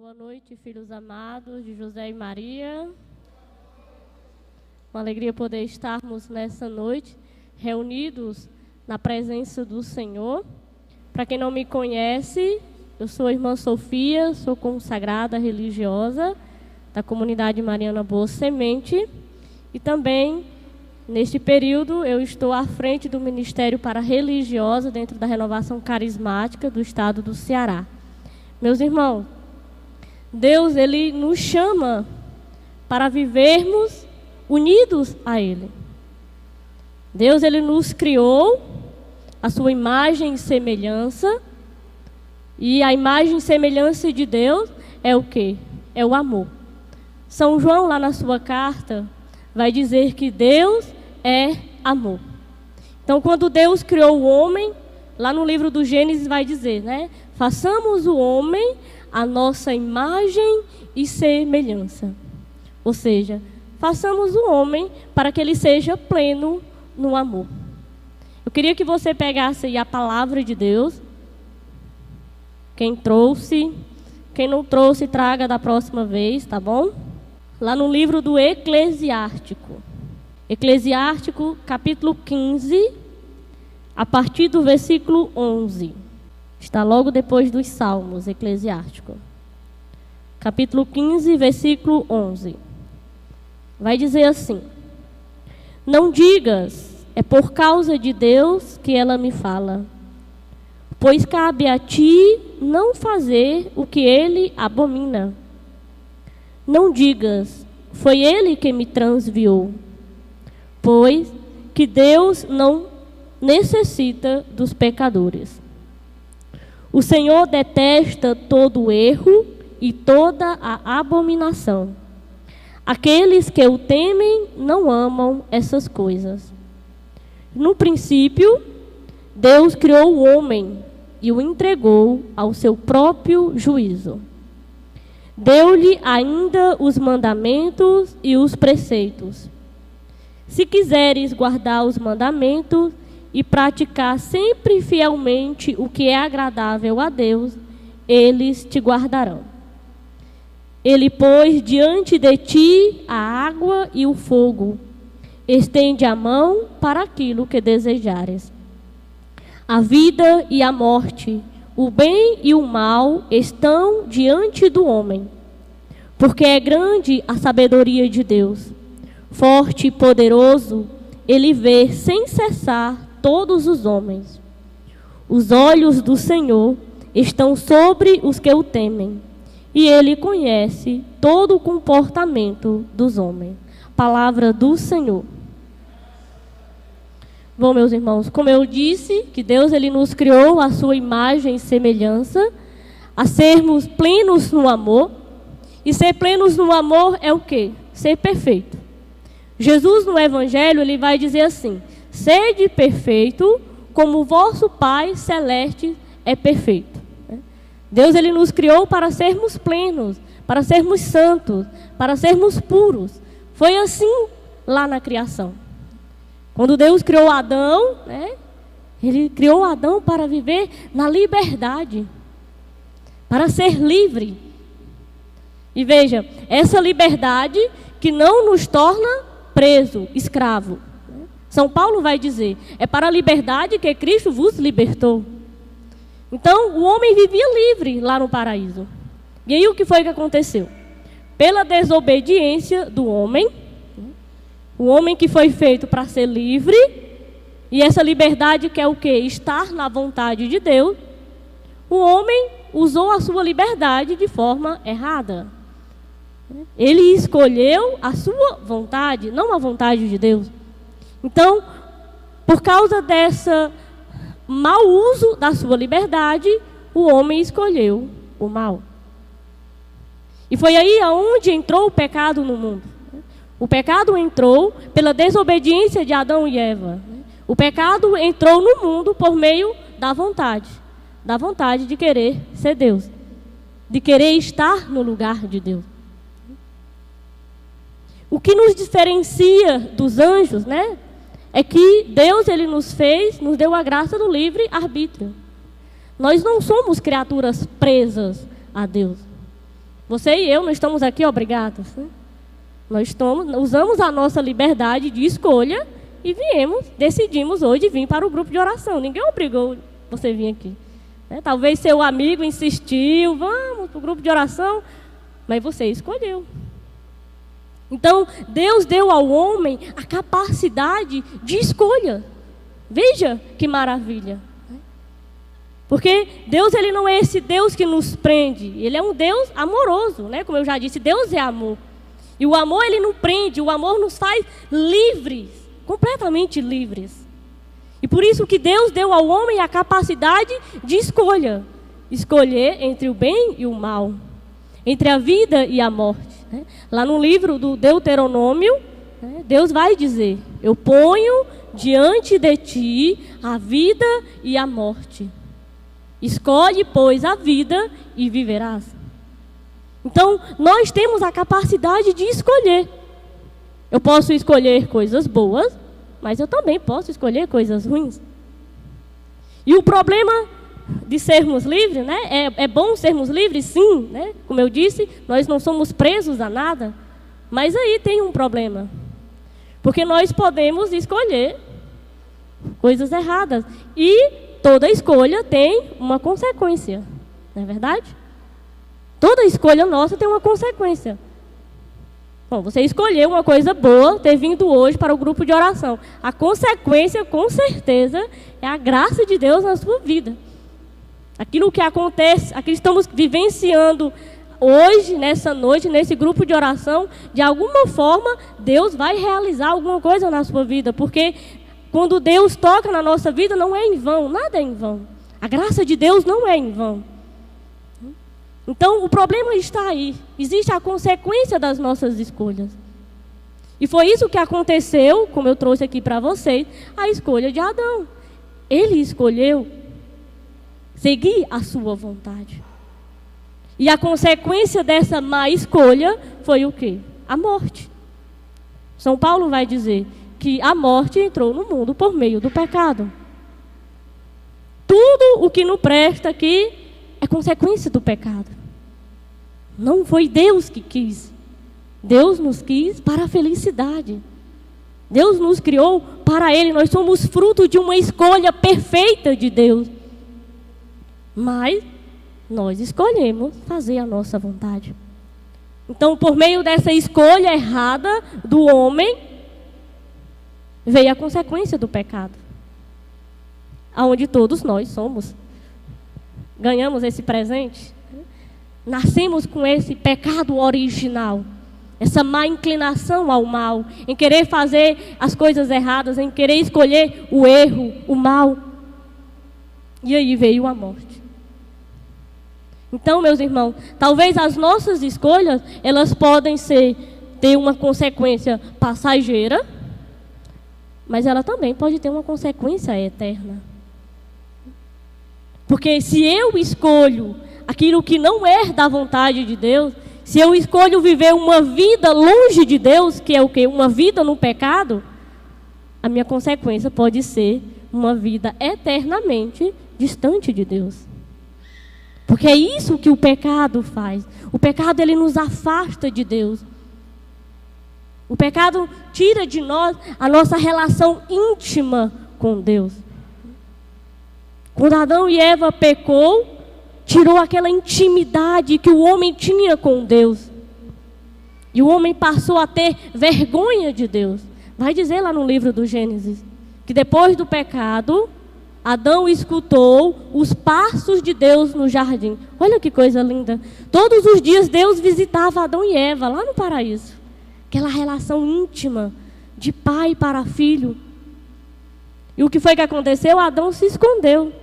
Boa noite, filhos amados de José e Maria. Uma alegria poder estarmos nessa noite reunidos na presença do Senhor. Para quem não me conhece, eu sou a irmã Sofia, sou consagrada religiosa da comunidade Mariana Boa Semente. E também, neste período, eu estou à frente do Ministério para Religiosa dentro da Renovação Carismática do estado do Ceará. Meus irmãos, Deus, Ele nos chama para vivermos unidos a Ele. Deus, Ele nos criou a sua imagem e semelhança. E a imagem e semelhança de Deus é o quê? É o amor. São João, lá na sua carta, vai dizer que Deus é amor. Então, quando Deus criou o homem, lá no livro do Gênesis vai dizer, né? Façamos o homem a nossa imagem e semelhança. Ou seja, façamos o homem para que ele seja pleno no amor. Eu queria que você pegasse aí a palavra de Deus. Quem trouxe, quem não trouxe, traga da próxima vez, tá bom? Lá no livro do Eclesiástico. Eclesiástico, capítulo 15, a partir do versículo 11. Está logo depois dos Salmos, Eclesiástico. Capítulo 15, versículo 11. Vai dizer assim: Não digas, é por causa de Deus que ela me fala, pois cabe a ti não fazer o que ele abomina. Não digas, foi ele que me transviou, pois que Deus não necessita dos pecadores. O Senhor detesta todo erro e toda a abominação. Aqueles que o temem não amam essas coisas. No princípio, Deus criou o homem e o entregou ao seu próprio juízo. Deu-lhe ainda os mandamentos e os preceitos. Se quiseres guardar os mandamentos e praticar sempre fielmente o que é agradável a Deus, eles te guardarão. Ele pôs diante de ti a água e o fogo. Estende a mão para aquilo que desejares. A vida e a morte, o bem e o mal estão diante do homem. Porque é grande a sabedoria de Deus. Forte e poderoso, ele vê sem cessar todos os homens. Os olhos do Senhor estão sobre os que o temem, e ele conhece todo o comportamento dos homens. Palavra do Senhor. Bom, meus irmãos, como eu disse, que Deus ele nos criou a sua imagem e semelhança, a sermos plenos no amor. E ser plenos no amor é o quê? Ser perfeito. Jesus no Evangelho ele vai dizer assim: sede perfeito, como o vosso Pai Celeste é perfeito. Deus ele nos criou para sermos plenos, para sermos santos, para sermos puros. Foi assim lá na criação. Quando Deus criou Adão, ele criou Adão para viver na liberdade, para ser livre. E veja, essa liberdade que não nos torna preso, escravo. São Paulo vai dizer, é para a liberdade que Cristo vos libertou. Então, o homem vivia livre lá no paraíso. E aí o que foi que aconteceu? Pela desobediência do homem, o homem que foi feito para ser livre, e essa liberdade que é o quê? Estar na vontade de Deus, o homem usou a sua liberdade de forma errada. Ele escolheu a sua vontade, não a vontade de Deus. Então, por causa desse mau uso da sua liberdade, o homem escolheu o mal. E foi aí aonde entrou o pecado no mundo. O pecado entrou pela desobediência de Adão e Eva. O pecado entrou no mundo por meio da vontade de querer ser Deus, de querer estar no lugar de Deus. O que nos diferencia dos anjos, é que Deus ele nos deu a graça do livre arbítrio. Nós não somos criaturas presas a Deus. Você e eu não estamos aqui obrigados, né? Nós usamos a nossa liberdade de escolha e decidimos hoje vir para o grupo de oração. Ninguém obrigou você a vir aqui, né? Talvez seu amigo insistiu, vamos para o grupo de oração, mas você escolheu. Então, Deus deu ao homem a capacidade de escolha. Veja que maravilha. Porque Deus, ele não é esse Deus que nos prende. Ele é um Deus amoroso, né? Como eu já disse, Deus é amor. E o amor, ele não prende, o amor nos faz livres, completamente livres. E por isso que Deus deu ao homem a capacidade de escolha. Escolher entre o bem e o mal, entre a vida e a morte, né? Lá no livro do Deuteronômio, né, Deus vai dizer: eu ponho diante de ti a vida e a morte. Escolhe, pois, a vida e viverás. Então, nós temos a capacidade de escolher. Eu posso escolher coisas boas, mas eu também posso escolher coisas ruins. E o problema de sermos livres, né? É bom sermos livres, sim, né? Como eu disse, nós não somos presos a nada. Mas aí tem um problema. Porque nós podemos escolher coisas erradas. E toda escolha tem uma consequência, não é verdade? Toda escolha nossa tem uma consequência. Bom, você escolheu uma coisa boa, ter vindo hoje para o grupo de oração. A consequência, com certeza, é a graça de Deus na sua vida. Aquilo que acontece, aquilo que estamos vivenciando hoje, nessa noite, nesse grupo de oração, de alguma forma, Deus vai realizar alguma coisa na sua vida. Porque quando Deus toca na nossa vida, não é em vão, nada é em vão. A graça de Deus não é em vão. Então, o problema está aí. Existe a consequência das nossas escolhas. E foi isso que aconteceu, como eu trouxe aqui para vocês, a escolha de Adão. Ele escolheu seguir a sua vontade. E a consequência dessa má escolha foi o quê? A morte. São Paulo vai dizer que a morte entrou no mundo por meio do pecado. Tudo o que não presta aqui é consequência do pecado. Não foi Deus que quis. Deus nos quis para a felicidade. Deus nos criou para Ele. Nós somos fruto de uma escolha perfeita de Deus. Mas nós escolhemos fazer a nossa vontade. Então, por meio dessa escolha errada do homem, veio a consequência do pecado. Aonde todos nós ganhamos esse presente. Nascemos com esse pecado original, essa má inclinação ao mal, em querer fazer as coisas erradas, em querer escolher o erro, o mal. E aí veio a morte. Então, meus irmãos, talvez as nossas escolhas, elas podem ter uma consequência passageira, mas ela também pode ter uma consequência eterna. Porque se eu escolho aquilo que não é da vontade de Deus, se eu escolho viver uma vida longe de Deus, que é o quê? Uma vida no pecado, a minha consequência pode ser uma vida eternamente distante de Deus. Porque é isso que o pecado faz. O pecado, ele nos afasta de Deus. O pecado tira de nós a nossa relação íntima com Deus. Quando Adão e Eva pecou, tirou aquela intimidade que o homem tinha com Deus. E o homem passou a ter vergonha de Deus. Vai dizer lá no livro do Gênesis, que depois do pecado, Adão escutou os passos de Deus no jardim. Olha que coisa linda. Todos os dias Deus visitava Adão e Eva lá no paraíso. Aquela relação íntima de pai para filho. E o que foi que aconteceu? Adão se escondeu.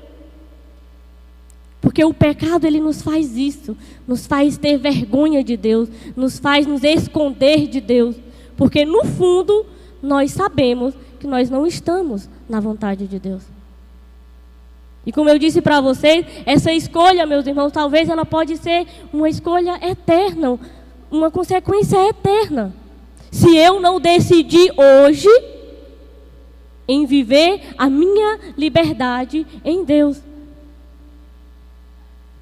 Porque o pecado, ele nos faz isso, nos faz ter vergonha de Deus, nos faz nos esconder de Deus. Porque no fundo, nós sabemos que nós não estamos na vontade de Deus. E como eu disse para vocês, essa escolha, meus irmãos, talvez ela pode ser uma escolha eterna, uma consequência eterna. Se eu não decidir hoje em viver a minha liberdade em Deus.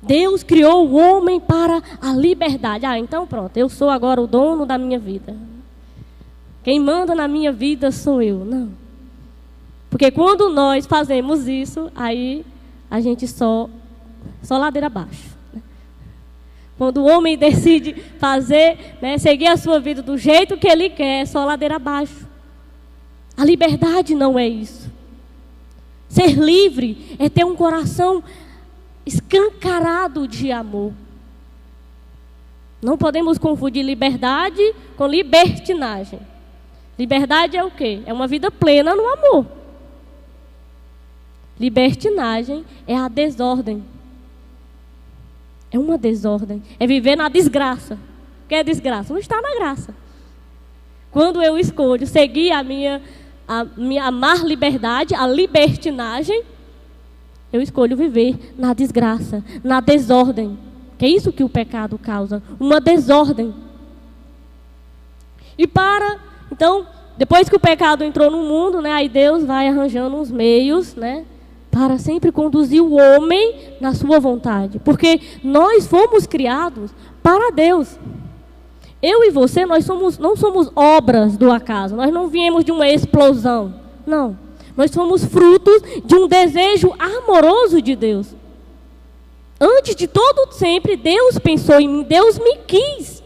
Deus criou o homem para a liberdade. Então pronto, eu sou agora o dono da minha vida. Quem manda na minha vida sou eu. Não. Porque quando nós fazemos isso, aí a gente só ladeira abaixo. Quando o homem decide fazer, seguir a sua vida do jeito que ele quer, é só ladeira abaixo. A liberdade não é isso. Ser livre é ter um coração escancarado de amor. Não podemos confundir liberdade com libertinagem. Liberdade é o quê? É uma vida plena no amor. Libertinagem é a desordem. É uma desordem. É viver na desgraça. O que é desgraça? Não está na graça. Quando eu escolho seguir a minha amar liberdade, a libertinagem, eu escolho viver na desgraça, na desordem. Que é isso que o pecado causa, uma desordem. Então, depois que o pecado entrou no mundo, aí Deus vai arranjando uns meios, para sempre conduzir o homem na sua vontade. Porque nós fomos criados para Deus. Eu e você, não somos obras do acaso. Nós não viemos de uma explosão. Não. Nós somos frutos de um desejo amoroso de Deus. Antes de todo sempre, Deus pensou em mim. Deus me quis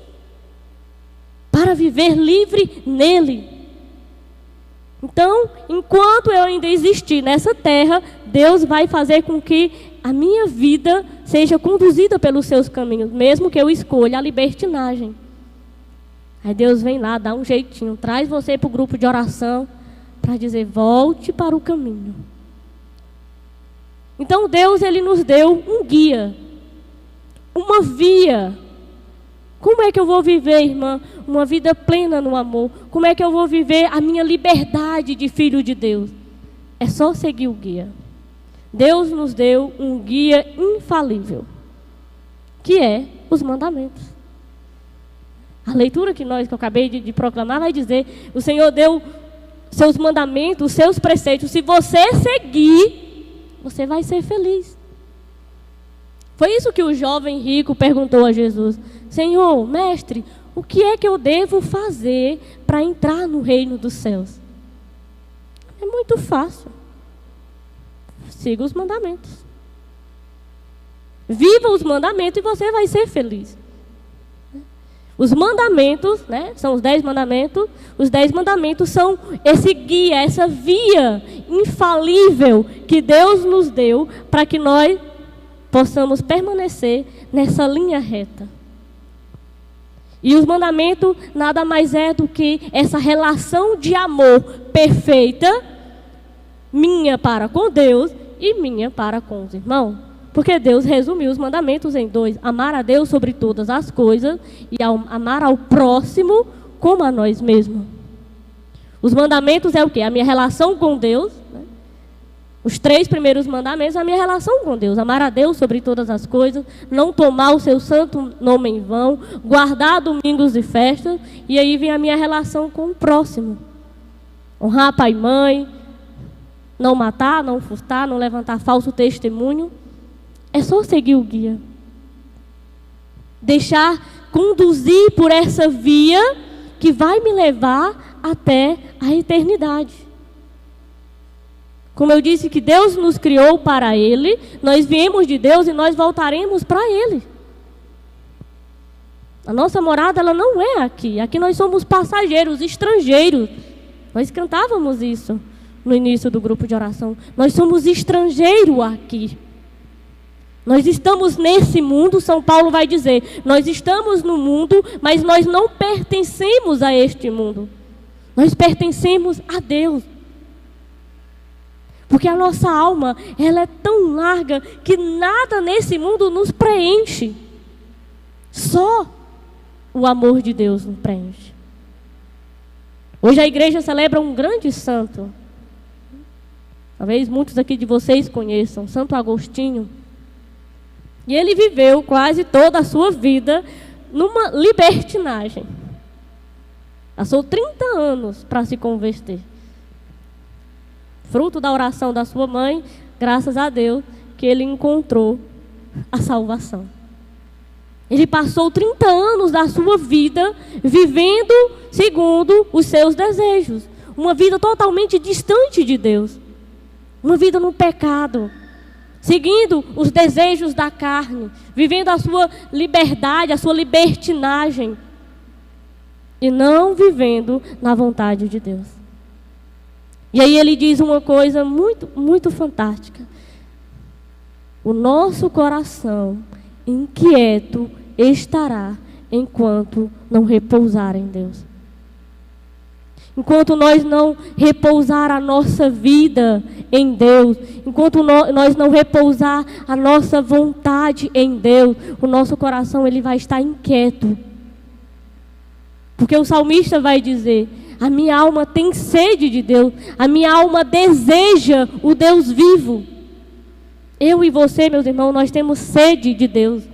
para viver livre nele. Então, enquanto eu ainda existir nessa terra, Deus vai fazer com que a minha vida seja conduzida pelos seus caminhos, mesmo que eu escolha a libertinagem. Aí Deus vem lá, dá um jeitinho, traz você para o grupo de oração, para dizer, volte para o caminho. Então Deus, Ele nos deu um guia, uma via. Como é que eu vou viver, irmã, uma vida plena no amor? Como é que eu vou viver a minha liberdade de filho de Deus? É só seguir o guia. Deus nos deu um guia infalível, que é os mandamentos. A leitura que eu acabei de proclamar vai dizer, o Senhor deu seus mandamentos, seus preceitos. Se você seguir, você vai ser feliz. Foi isso que o jovem rico perguntou a Jesus. Senhor, mestre, o que é que eu devo fazer para entrar no reino dos céus? É muito fácil. Siga os mandamentos. Viva os mandamentos e você vai ser feliz. Os mandamentos, são os 10 mandamentos. Os 10 mandamentos são esse guia, essa via infalível que Deus nos deu para que nós possamos permanecer nessa linha reta. E os mandamentos nada mais é do que essa relação de amor perfeita, minha para com Deus e minha para com os irmãos. Porque Deus resumiu os mandamentos em 2. Amar a Deus sobre todas as coisas e amar ao próximo como a nós mesmos. Os mandamentos é o quê? A minha relação com Deus. Os 3 primeiros mandamentos, a minha relação com Deus. Amar a Deus sobre todas as coisas, não tomar o seu santo nome em vão, guardar domingos e festas. E aí vem a minha relação com o próximo. Honrar pai e mãe, não matar, não furtar, não levantar falso testemunho. É só seguir o guia. Deixar conduzir por essa via que vai me levar até a eternidade. Como eu disse que Deus nos criou para Ele, nós viemos de Deus e nós voltaremos para Ele. A nossa morada, ela não é aqui. Aqui nós somos passageiros, estrangeiros. Nós cantávamos isso no início do grupo de oração. Nós somos estrangeiros aqui. Nós estamos nesse mundo, São Paulo vai dizer, nós estamos no mundo, mas nós não pertencemos a este mundo. Nós pertencemos a Deus. Porque a nossa alma, ela é tão larga que nada nesse mundo nos preenche. Só o amor de Deus nos preenche. Hoje a igreja celebra um grande santo. Talvez muitos aqui de vocês conheçam, Santo Agostinho. E ele viveu quase toda a sua vida numa libertinagem. Passou 30 anos para se converter. Fruto da oração da sua mãe, graças a Deus, que ele encontrou a salvação. Ele passou 30 anos da sua vida vivendo segundo os seus desejos. Uma vida totalmente distante de Deus. Uma vida no pecado. Seguindo os desejos da carne. Vivendo a sua liberdade, a sua libertinagem. E não vivendo na vontade de Deus. E aí ele diz uma coisa muito, muito fantástica. O nosso coração inquieto estará enquanto não repousar em Deus. Enquanto nós não repousar a nossa vida em Deus, enquanto nós não repousar a nossa vontade em Deus, o nosso coração ele vai estar inquieto. Porque o salmista vai dizer: a minha alma tem sede de Deus, a minha alma deseja o Deus vivo. Eu e você, meus irmãos, nós temos sede de Deus.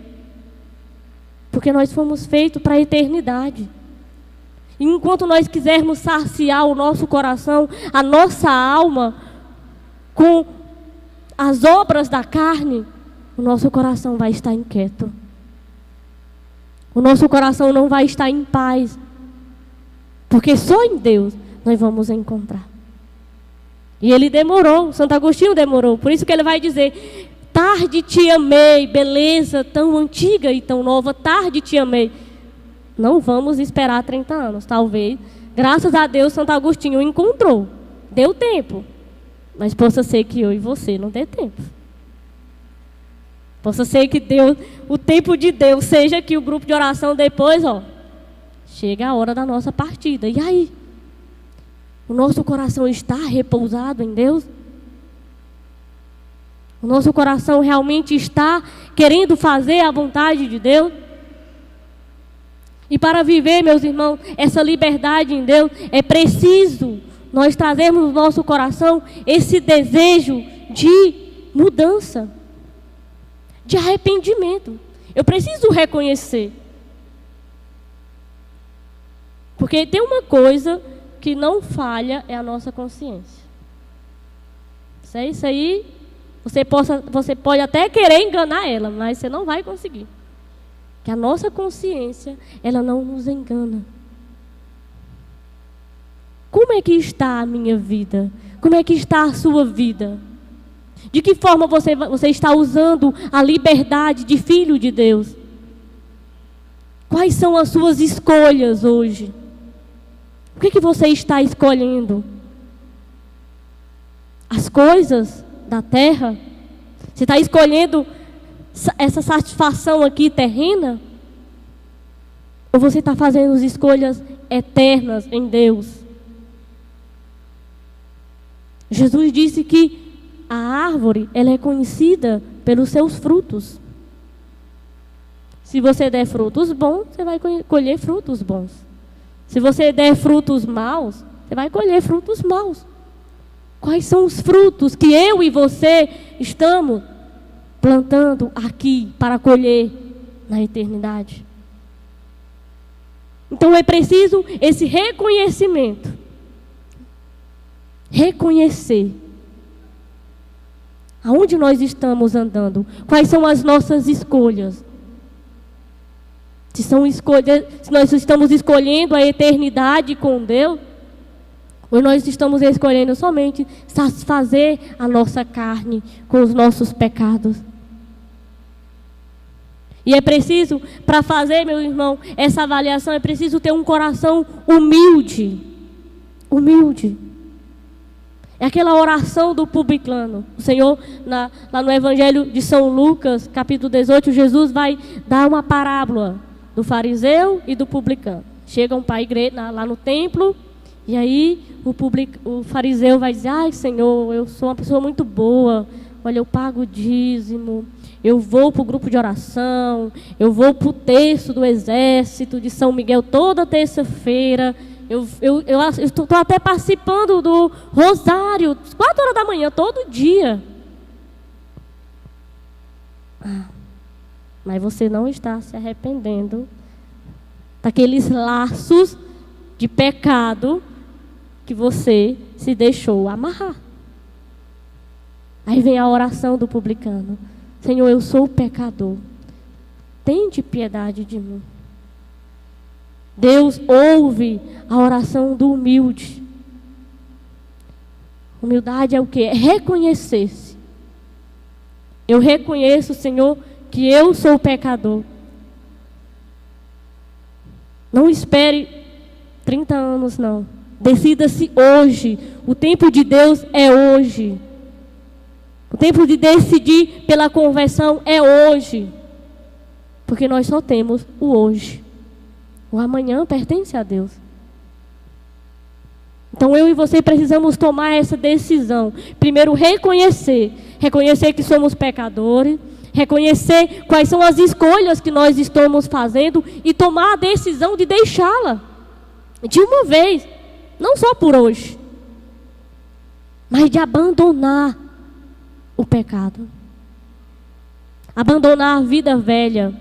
Porque nós fomos feitos para a eternidade. E enquanto nós quisermos saciar o nosso coração, a nossa alma, com as obras da carne, o nosso coração vai estar inquieto. O nosso coração não vai estar em paz. Porque só em Deus nós vamos encontrar. E ele demorou, Santo Agostinho demorou. Por isso que ele vai dizer: tarde te amei, beleza tão antiga e tão nova, tarde te amei. Não vamos esperar 30 anos, talvez. Graças a Deus, Santo Agostinho encontrou. Deu tempo. Mas possa ser que eu e você não dê tempo. Possa ser que Deus, o tempo de Deus seja que o grupo de oração depois, chega a hora da nossa partida. E aí? O nosso coração está repousado em Deus? O nosso coração realmente está querendo fazer a vontade de Deus? E para viver, meus irmãos, essa liberdade em Deus, é preciso nós trazermos no nosso coração esse desejo de mudança, de arrependimento. Eu preciso reconhecer. Porque tem uma coisa que não falha, é a nossa consciência. Isso aí, você pode até querer enganar ela, mas você não vai conseguir. Que a nossa consciência, ela não nos engana. Como é que está a minha vida? Como é que está a sua vida? De que forma você está usando a liberdade de filho de Deus? Quais são as suas escolhas hoje? O que você está escolhendo? As coisas da terra? Você está escolhendo essa satisfação aqui terrena? Ou você está fazendo as escolhas eternas em Deus? Jesus disse que a árvore, ela é conhecida pelos seus frutos. Se você der frutos bons, você vai colher frutos bons. Se você der frutos maus, você vai colher frutos maus. Quais são os frutos que eu e você estamos plantando aqui para colher na eternidade? Então é preciso esse reconhecimento. Reconhecer aonde nós estamos andando, quais são as nossas escolhas. Se nós estamos escolhendo a eternidade com Deus, ou nós estamos escolhendo somente satisfazer a nossa carne com os nossos pecados. E é preciso, para fazer, meu irmão, essa avaliação, é preciso ter um coração humilde. Humilde. É aquela oração do publicano. O Senhor, lá no Evangelho de São Lucas, capítulo 18, Jesus vai dar uma parábola do fariseu e do publicano. Chegam para a igreja, lá no templo, e aí o fariseu vai dizer: ai, Senhor, eu sou uma pessoa muito boa, olha, eu pago o dízimo, eu vou para o grupo de oração, eu vou para o terço do exército de São Miguel toda terça-feira, eu estou até participando do rosário, 4 horas da manhã, todo dia. Mas você não está se arrependendo daqueles laços de pecado que você se deixou amarrar. Aí vem a oração do publicano: Senhor, eu sou pecador. Tende piedade de mim. Deus ouve a oração do humilde. Humildade é o quê? É reconhecer-se. Eu reconheço, Senhor, que eu sou pecador. Não espere 30 anos, não. Decida-se hoje. O tempo de Deus é hoje. O tempo de decidir pela conversão é hoje. Porque nós só temos o hoje. O amanhã pertence a Deus. Então eu e você precisamos tomar essa decisão. Primeiro, reconhecer que somos pecadores, reconhecer quais são as escolhas que nós estamos fazendo e tomar a decisão de deixá-la de uma vez, não só por hoje, mas de abandonar o pecado, abandonar a vida velha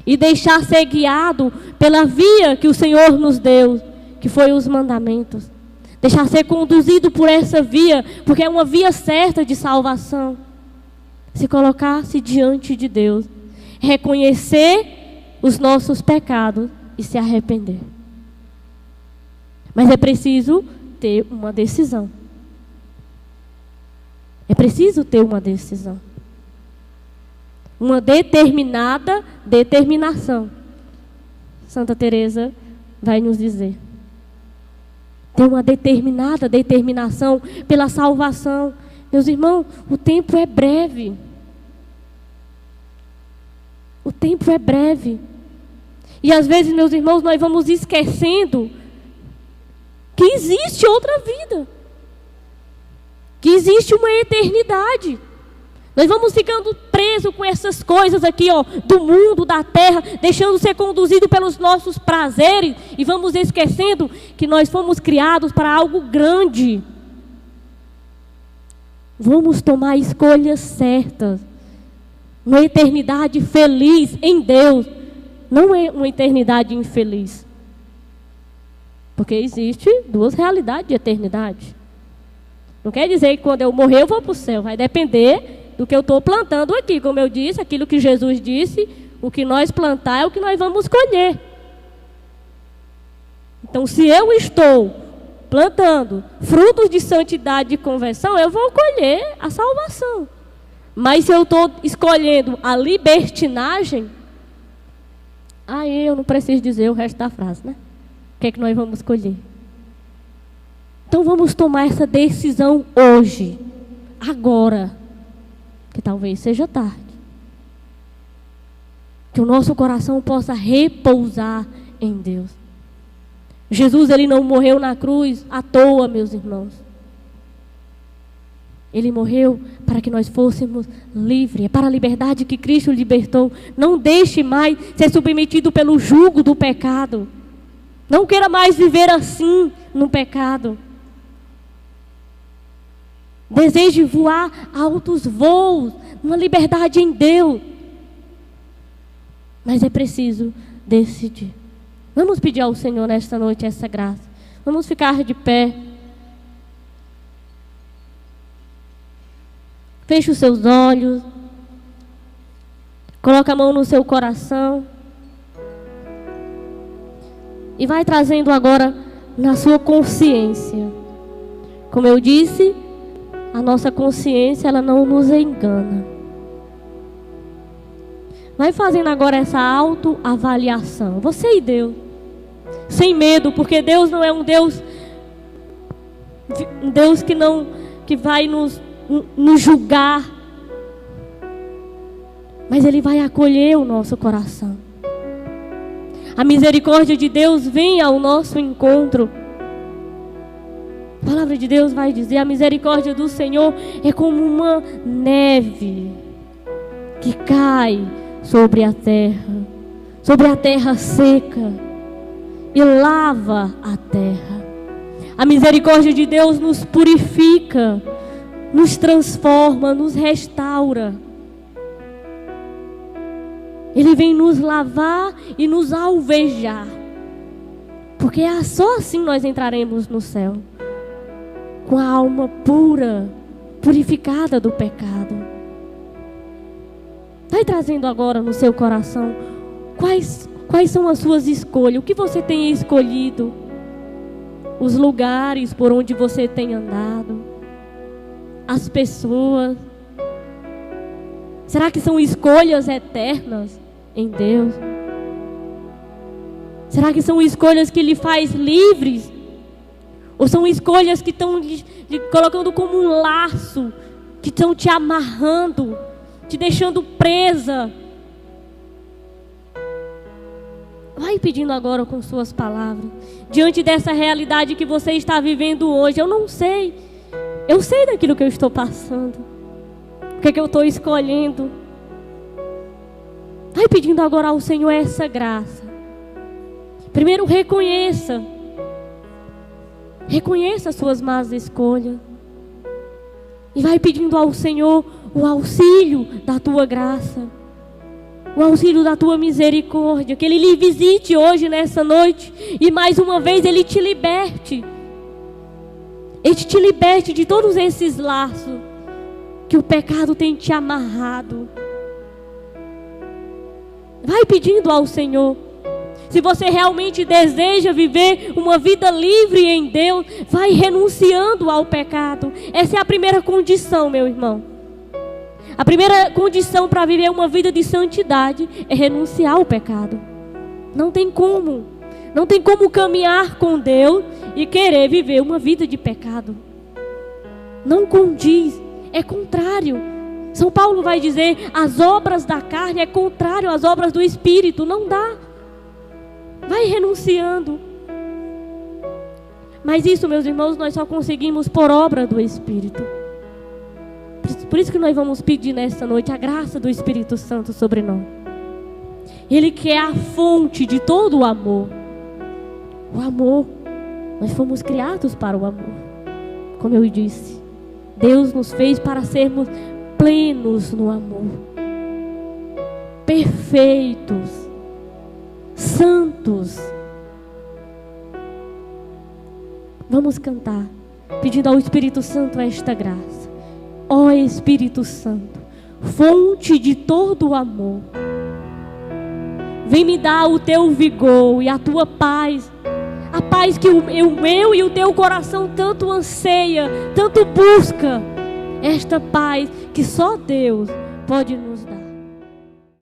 e deixar ser guiado pela via que o Senhor nos deu, que foi os mandamentos. Deixar ser conduzido por essa via, porque é uma via certa de salvação. Se colocar-se diante de Deus, reconhecer os nossos pecados e se arrepender. Mas é preciso ter uma decisão. É preciso ter uma decisão. Uma determinada determinação. Santa Teresa vai nos dizer. Ter uma determinada determinação pela salvação. Meus irmãos, o tempo é breve. O tempo é breve. E às vezes, meus irmãos, nós vamos esquecendo que existe outra vida. Que existe uma eternidade. Nós vamos ficando presos com essas coisas aqui, ó, do mundo, da terra, deixando ser conduzido pelos nossos prazeres e vamos esquecendo que nós fomos criados para algo grande. Vamos tomar escolhas certas. Uma eternidade feliz em Deus, não é uma eternidade infeliz. Porque existe duas realidades de eternidade. Não quer dizer que quando eu morrer eu vou para o céu, vai depender do que eu estou plantando aqui. Como eu disse, aquilo que Jesus disse, o que nós plantar é o que nós vamos colher. Então, se eu estou plantando frutos de santidade e conversão, eu vou colher a salvação. Mas se eu estou escolhendo a libertinagem, aí eu não preciso dizer o resto da frase, né? O que é que nós vamos colher? Então vamos tomar essa decisão hoje, agora, que talvez seja tarde. Que o nosso coração possa repousar em Deus. Jesus, ele não morreu na cruz à toa, meus irmãos. Ele morreu para que nós fôssemos livres. É para a liberdade que Cristo libertou. Não deixe mais ser submetido pelo jugo do pecado. Não queira mais viver assim no pecado. Deseje voar altos voos, uma liberdade em Deus. Mas é preciso decidir. Vamos pedir ao Senhor nesta noite essa graça. Vamos ficar de pé. Feche os seus olhos. Coloca a mão no seu coração. E vai trazendo agora na sua consciência. Como eu disse, a nossa consciência, ela não nos engana. Vai fazendo agora essa autoavaliação. Você e Deus. Sem medo, porque Deus não é um Deus que vai nos julgar. Mas Ele vai acolher o nosso coração. A misericórdia de Deus vem ao nosso encontro. A palavra de Deus vai dizer: a misericórdia do Senhor é como uma neve que cai sobre a terra seca, e lava a terra. A misericórdia de Deus nos purifica, nos transforma, nos restaura. Ele vem nos lavar e nos alvejar, porque só assim nós entraremos no céu, com a alma pura, purificada do pecado. Vai trazendo agora no seu coração quais são as suas escolhas, o que você tem escolhido, os lugares por onde você tem andado, as pessoas. Será que são escolhas eternas em Deus? Será que são escolhas que lhe faz livres? Ou são escolhas que estão lhe colocando como um laço, que estão te amarrando, te deixando presa? Vai pedindo agora com suas palavras. Diante dessa realidade que você está vivendo hoje, eu não sei. Eu sei daquilo que eu estou passando. O que é que eu estou escolhendo? Vai pedindo agora ao Senhor essa graça. Primeiro reconheça. Reconheça as suas más escolhas. E vai pedindo ao Senhor o auxílio da tua graça. O auxílio da tua misericórdia. Que Ele lhe visite hoje, nessa noite. E mais uma vez Ele te liberte. Ele te liberte de todos esses laços que o pecado tem te amarrado. Vai pedindo ao Senhor. Se você realmente deseja viver uma vida livre em Deus, vai renunciando ao pecado. Essa é a primeira condição, meu irmão. A primeira condição para viver uma vida de santidade é renunciar ao pecado. Não tem como. Não tem como caminhar com Deus e querer viver uma vida de pecado. Não condiz. É contrário. São Paulo vai dizer, as obras da carne é contrário às obras do Espírito. Não dá. Vai renunciando. Mas isso, meus irmãos, nós só conseguimos por obra do Espírito. Por isso que nós vamos pedir nesta noite a graça do Espírito Santo sobre nós. Ele que é a fonte de todo o amor. O amor. Nós fomos criados para o amor. Como eu disse, Deus nos fez para sermos plenos no amor. Perfeitos. Santos. Vamos cantar, pedindo ao Espírito Santo esta graça. Ó Espírito Santo, fonte de todo o amor, vem me dar o teu vigor e a tua paz. A paz que o meu e o teu coração tanto anseia, tanto busca. Esta paz que só Deus pode nos dar.